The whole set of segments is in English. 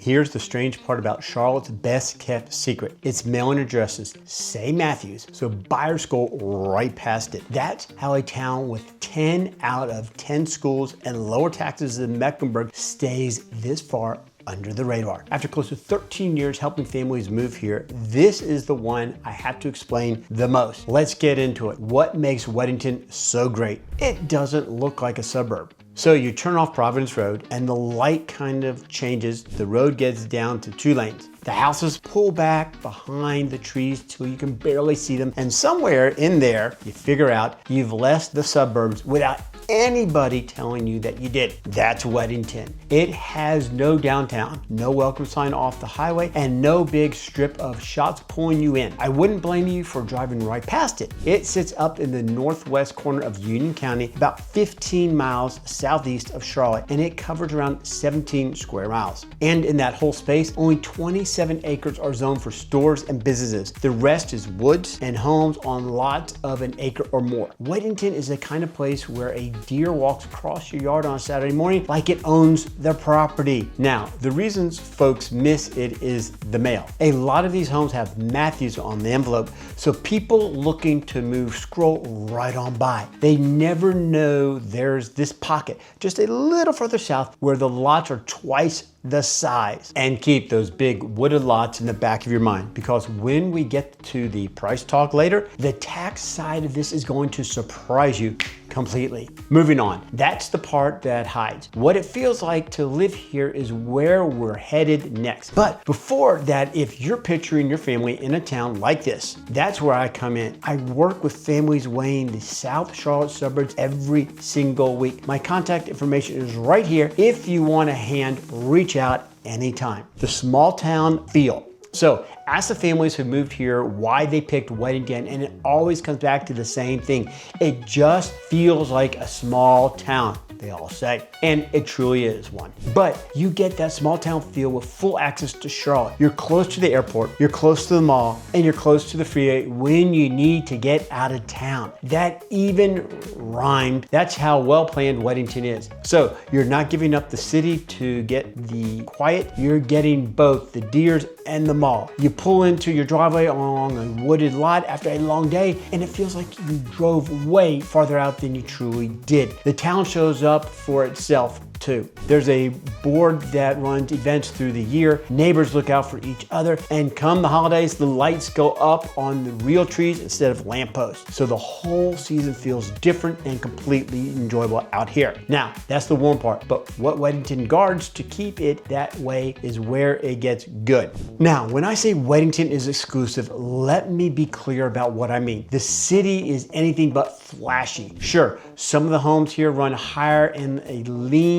here's the strange part about Charlotte's best kept secret. Its mailing addresses say Matthews, so buyers go right past it. That's how a town with 10 out of 10 schools and lower taxes in Mecklenburg stays this far under the radar. After close to 13 years helping families move here, this is the one I have to explain the most. Let's get into it. What makes Weddington so great? It doesn't look like a suburb. So you turn off Providence Road and the light kind of changes. The road gets down to 2 lanes. The houses pull back behind the trees till you can barely see them. And somewhere in there, you figure out you've left the suburbs without anybody telling you that you did. That's Weddington. It has no downtown, no welcome sign off the highway, and no big strip of shops pulling you in. I wouldn't blame you for driving right past it. It sits up in the northwest corner of Union County, about 15 miles southeast of Charlotte, and it covers around 17 square miles. And in that whole space, only 27 acres are zoned for stores and businesses. The rest is woods and homes on lots of an acre or more. Weddington is the kind of place where a deer walks across your yard on a Saturday morning like it owns the property. Now, the reasons folks miss it is the mail. A lot of these homes have Matthews on the envelope, so people looking to move scroll right on by. They never know there's this pocket just a little further south where the lots are twice the size. And keep those big wooded lots in the back of your mind, because when we get to the price talk later, the tax side of this is going to surprise you completely. Moving on, that's the part that hides. What it feels like to live here is where we're headed next. But before that, if you're picturing your family in a town like this, that's where I come in. I work with families weighing the South Charlotte suburbs every single week. My contact information is right here if you want a hand, reach out anytime. The small town feel. So ask the families who moved here why they picked Weddington, and it always comes back to the same thing. It just feels like a small town, they all say, and it truly is one. But you get that small town feel with full access to Charlotte. You're close to the airport, you're close to the mall, and you're close to the freeway when you need to get out of town. That even rhymed. That's how well planned Weddington is. So you're not giving up the city to get the quiet, you're getting both the deers and the mall. You pull into your driveway along a wooded lot after a long day, and it feels like you drove way farther out than you truly did. The town shows up for itself too. There's a board that runs events through the year. Neighbors look out for each other, and come the holidays, the lights go up on the real trees instead of lampposts. So the whole season feels different and completely enjoyable out here. Now, that's the warm part, but what Weddington guards to keep it that way is where it gets good. Now, when I say Weddington is exclusive, let me be clear about what I mean. The city is anything but flashy. Sure, some of the homes here run higher and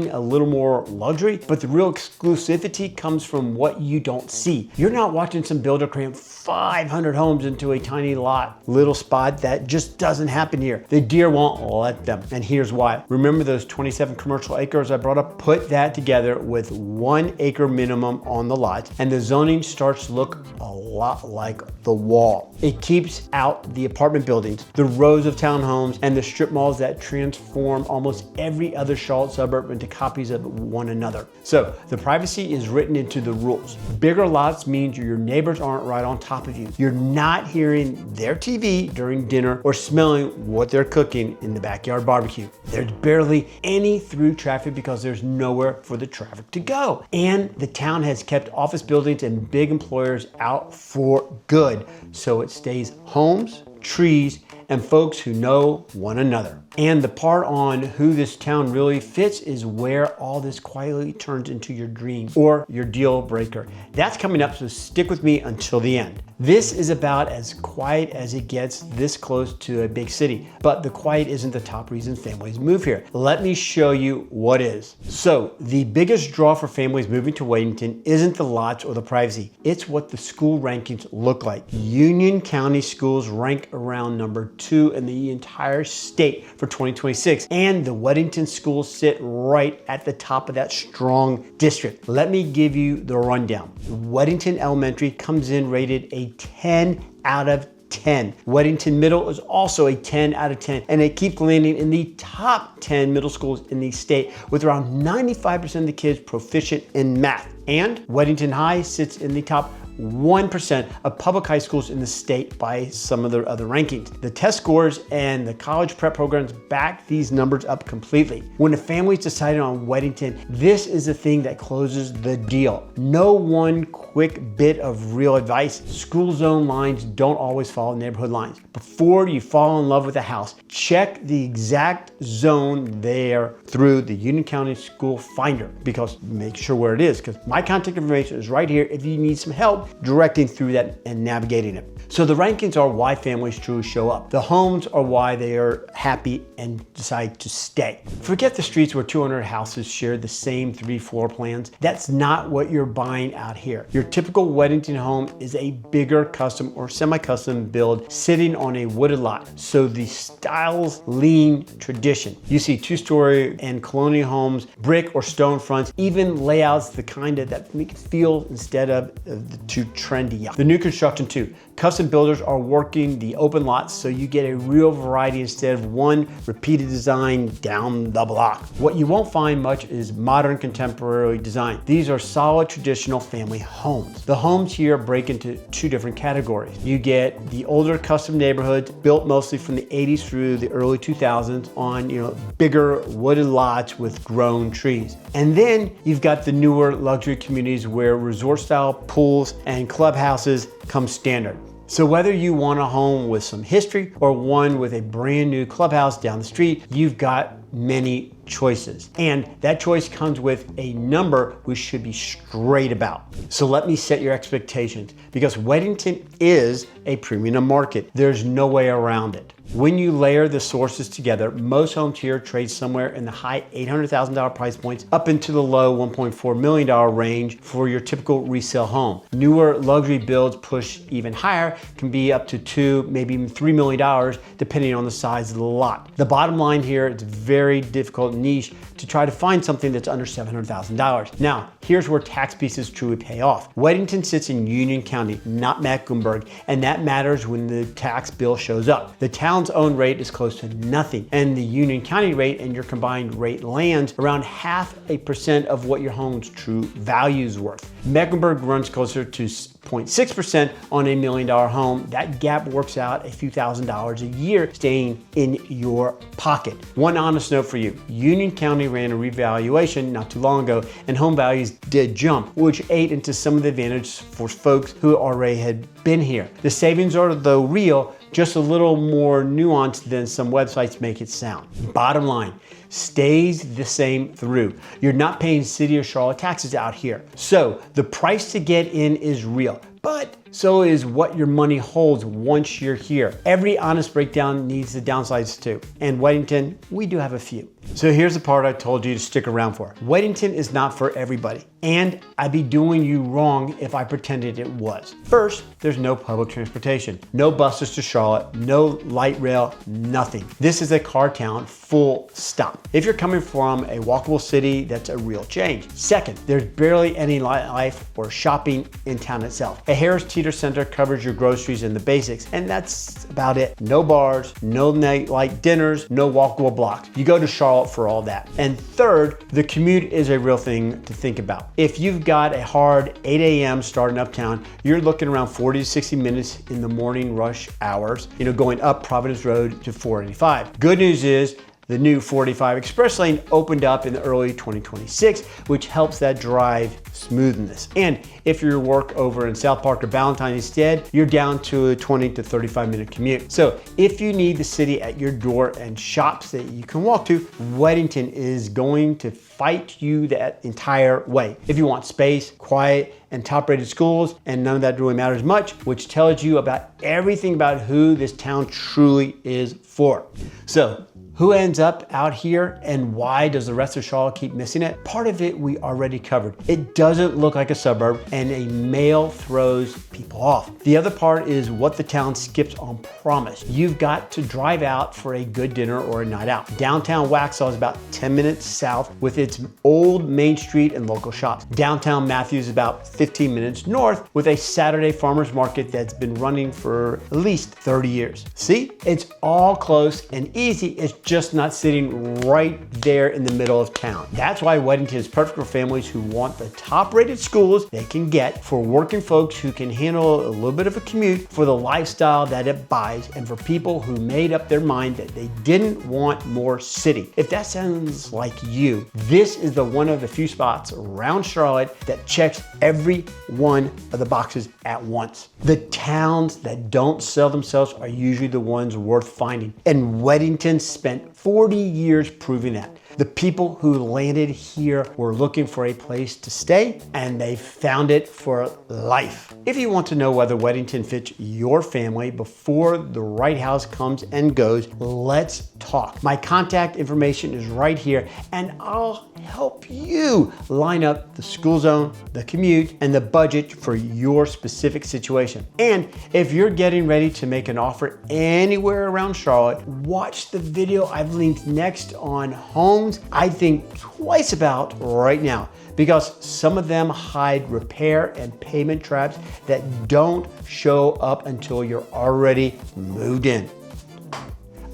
a little more luxury, but the real exclusivity comes from what you don't see. You're not watching some builder cram 500 homes into a tiny lot, little spot. That just doesn't happen here. The deer won't let them, and here's why. Remember those 27 commercial acres I brought up? Put that together with 1 acre minimum on the lot, and the zoning starts to look a lot like the wall. It keeps out the apartment buildings, the rows of townhomes, and the strip malls that transform almost every other Charlotte suburb into copies of one another. So the privacy is written into the rules. Bigger lots means your neighbors aren't right on top of you. You're not hearing their TV during dinner or smelling what they're cooking in the backyard barbecue. There's barely any through traffic because there's nowhere for the traffic to go. And the town has kept office buildings and big employers out for good. So it stays homes, trees, and folks who know one another. And the part on who this town really fits is where all this quietly turns into your dream or your deal breaker. That's coming up, so stick with me until the end. This is about as quiet as it gets this close to a big city, but the quiet isn't the top reason families move here. Let me show you what is. So the biggest draw for families moving to Weddington isn't the lots or the privacy. It's what the school rankings look like. Union County schools rank around number 2 in the entire state for 2026, and the Weddington schools sit right at the top of that strong district. Let me give you the rundown. Weddington Elementary comes in rated a 10 out of 10. Weddington Middle is also a 10 out of 10, and they keep landing in the top 10 middle schools in the state, with around 95% of the kids proficient in math. And Weddington High sits in the top 1% of public high schools in the state by some of the other rankings. The test scores and the college prep programs back these numbers up completely. When a family's decided on Weddington, this is the thing that closes the deal. No one quick bit of real advice. School zone lines don't always follow neighborhood lines. Before you fall in love with a house, check the exact zone there through the Union County School Finder, because make sure where it is, because my contact information is right here if you need some help directing through that and navigating it. So the rankings are why families truly show up. The homes are why they are happy and decide to stay. Forget the streets where 200 houses share the same 3 floor plans. That's not what you're buying out here. Your typical Weddington home is a bigger custom or semi-custom build sitting on a wooded lot. So the styles lean tradition. You see 2-story and colonial homes, brick or stone fronts, even layouts the kind of that make it feel instead of the too trendy. The new construction too. Custom builders are working the open lots so you get a real variety instead of one repeated design down the block. What you won't find much is modern contemporary design. These are solid traditional family homes. The homes here break into 2 different categories. You get the older custom neighborhoods built mostly from the 80s through the early 2000s on bigger wooded lots with grown trees. And then you've got the newer luxury communities where resort style pools and clubhouses come standard. So whether you want a home with some history or one with a brand new clubhouse down the street, you've got many choices. And that choice comes with a number we should be straight about. So let me set your expectations, because Weddington is a premium market. There's no way around it. When you layer the sources together, most homes here trade somewhere in the high $800,000 price points up into the low $1.4 million range for your typical resale home. Newer luxury builds push even higher, can be up to $2, maybe even $3 million, depending on the size of the lot. The bottom line here, it's very difficult niche to try to find something that's under $700,000. Now, here's where tax pieces truly pay off. Weddington sits in Union County, not Mecklenburg, and that matters when the tax bill shows up. The town's own rate is close to nothing, and the Union County rate and your combined rate lands around 0.5% of what your home's true value is worth. Mecklenburg runs closer to 0.6% on $1 million home. That gap works out a few $1,000s a year staying in your pocket. One honest note for you, Union County ran a revaluation not too long ago, and home values did jump, which ate into some of the advantage for folks who already had been here. The savings are, though real, just a little more nuanced than some websites make it sound. Bottom line, stays the same through. You're not paying city or Charlotte taxes out here. So the price to get in is real, but so is what your money holds once you're here. Every honest breakdown needs the downsides too. And Weddington, we do have a few. So here's the part I told you to stick around for. Weddington is not for everybody, and I'd be doing you wrong if I pretended it was. First, there's no public transportation, no buses to Charlotte, no light rail, nothing. This is a car town, full stop. If you're coming from a walkable city, that's a real change. Second, there's barely any life or shopping in town itself. A Harris Teeter Center covers your groceries and the basics, and that's about it. No bars, no nightlight dinners, no walkable blocks. You go to Charlotte for all that. And third, the commute is a real thing to think about. If you've got a hard 8 a.m. starting uptown, you're looking around 40 to 60 minutes in the morning rush hours, going up Providence Road to 485. Good news is, the new 485 Express Lane opened up in the early 2026, which helps that drive smoothness. And if you work over in South Park or Valentine instead, you're down to a 20 to 35 minute commute. So if you need the city at your door and shops that you can walk to, Weddington is going to fight you that entire way. If you want space, quiet, and top-rated schools, and none of that really matters much, which tells you about everything about who this town truly is for. So, who ends up out here and why does the rest of Charlotte keep missing it? Part of it we already covered. It doesn't look like a suburb, and a male throws people off. The other part is what the town skips on promise. You've got to drive out for a good dinner or a night out. Downtown Waxhaw is about 10 minutes south with its It's old Main Street and local shops. Downtown Matthews is about 15 minutes north with a Saturday farmers market that's been running for at least 30 years. See, it's all close and easy. It's just not sitting right there in the middle of town. That's why Weddington is perfect for families who want the top-rated schools they can get, for working folks who can handle a little bit of a commute, for the lifestyle that it buys, and for people who made up their mind that they didn't want more city. If that sounds like you, this is one of the few spots around Charlotte that checks every one of the boxes at once. The towns that don't sell themselves are usually the ones worth finding, and Weddington spent 40 years proving that. The people who landed here were looking for a place to stay, and they found it for life. If you want to know whether Weddington fits your family before the right house comes and goes, let's talk. My contact information is right here, and I'll help you line up the school zone, the commute, and the budget for your specific situation. And if you're getting ready to make an offer anywhere around Charlotte, watch the video I've linked next on homes I think twice about right now, because some of them hide repair and payment traps that don't show up until you're already moved in.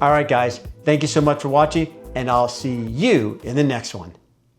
All right, guys, thank you so much for watching, and I'll see you in the next one.